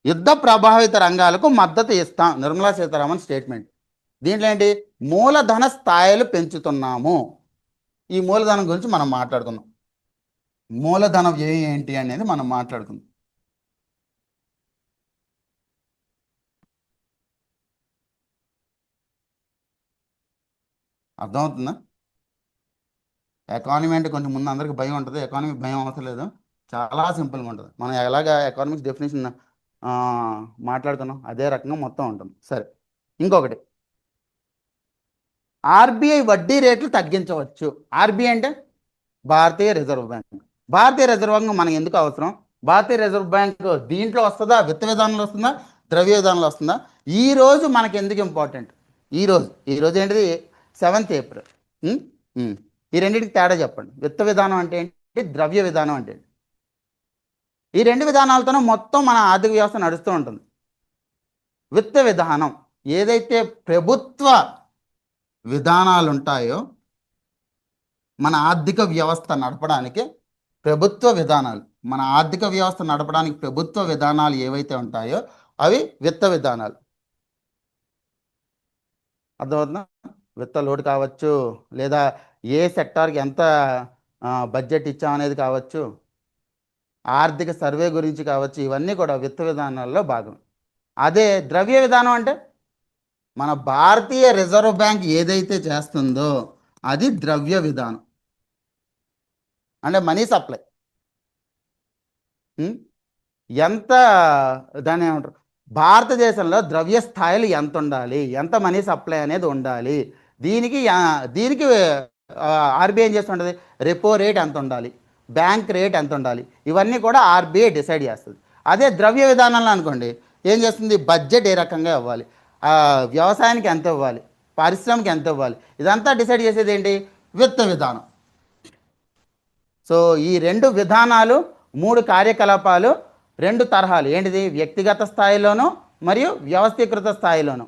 యుద్ధ ప్రభావిత రంగాలకు మద్దతు ఇస్తాం, నిర్మలా సీతారామన్ స్టేట్మెంట్. దీంట్లో ఏంటి, మూలధన స్థాయిలు పెంచుతున్నాము. ఈ మూలధనం గురించి మనం మాట్లాడుకుందాం. మూలధన వ్యయం ఏంటి అనేది మనం మాట్లాడుకుందాం. అర్థమవుతుందా? ఎకానమీ అంటే కొంచెం ముందు అందరికి భయం ఉంటుంది. ఎకానమీ భయం అవసరం లేదు, చాలా సింపుల్గా ఉంటుంది. మనం ఎలాగ ఎకానమిక్స్ డెఫినేషన్ మాట్లాడుకున్నాం అదే రకంగా మొత్తం ఉంటుంది. సరే, ఇంకొకటి, ఆర్బీఐ వడ్డీ రేట్లు తగ్గించవచ్చు. ఆర్బీఐ అంటే భారతీయ రిజర్వ్ బ్యాంక్. భారతీయ రిజర్వ్ బ్యాంక్ మనకు ఎందుకు అవసరం? భారతీయ రిజర్వ్ బ్యాంక్ దీంట్లో వస్తుందా, విత్త విధానంలో వస్తుందా, ద్రవ్య విధానంలో వస్తుందా? ఈరోజు మనకి ఎందుకు ఇంపార్టెంట్? ఈరోజు ఏంటిది, 7th ఏప్రిల్. ఈ రెండింటికి తేడా చెప్పండి. విత్త విధానం అంటే ఏంటి, ద్రవ్య విధానం అంటే ఏంటి? ఈ రెండు విధానాలతోనే మొత్తం మన ఆర్థిక వ్యవస్థ నడుస్తూ ఉంటుంది. విత్త విధానం ఏదైతే ప్రభుత్వ విధానాలు ఉంటాయో మన ఆర్థిక వ్యవస్థ నడపడానికి, ప్రభుత్వ విధానాలు మన ఆర్థిక వ్యవస్థ నడపడానికి ప్రభుత్వ విధానాలు ఏవైతే ఉంటాయో అవి విత్త విధానాలు. అర్థమవుతుందా? విత్త లోటు కావచ్చు, లేదా ఏ సెక్టార్కి ఎంత బడ్జెట్ ఇచ్చామనేది కావచ్చు, ఆర్థిక సర్వే గురించి కావచ్చు, ఇవన్నీ కూడా విత్త విధానాల్లో భాగం. అదే ద్రవ్య విధానం అంటే మన భారతీయ రిజర్వ్ బ్యాంక్ ఏదైతే చేస్తుందో అది ద్రవ్య విధానం, అంటే మనీ సప్లై. ఎంత దాన్ని ఏమంటారు, భారతదేశంలో ద్రవ్య స్థాయిలు ఎంత ఉండాలి, ఎంత మనీ సప్లై అనేది ఉండాలి, దీనికి ఆర్బీఐ ఏం చేస్తుంటుంది, రెపో రేట్ ఎంత ఉండాలి, బ్యాంక్ రేట్ ఎంత ఉండాలి, ఇవన్నీ కూడా ఆర్బీఐ డిసైడ్ చేస్తుంది. అదే ద్రవ్య విధానంలో అనుకోండి, ఏం చేస్తుంది, బడ్జెట్ ఏ రకంగా ఇవ్వాలి, వ్యవసాయానికి ఎంత ఇవ్వాలి, పరిశ్రమకి ఎంత ఇవ్వాలి, ఇదంతా డిసైడ్ చేసేది ఏంటి, విత్త విధానం. సో ఈ రెండు విధానాలు, 3 కార్యకలాపాలు, 2 తరహాలు ఏంటిది, వ్యక్తిగత స్థాయిలోనూ మరియు వ్యవస్థీకృత స్థాయిలోనూ.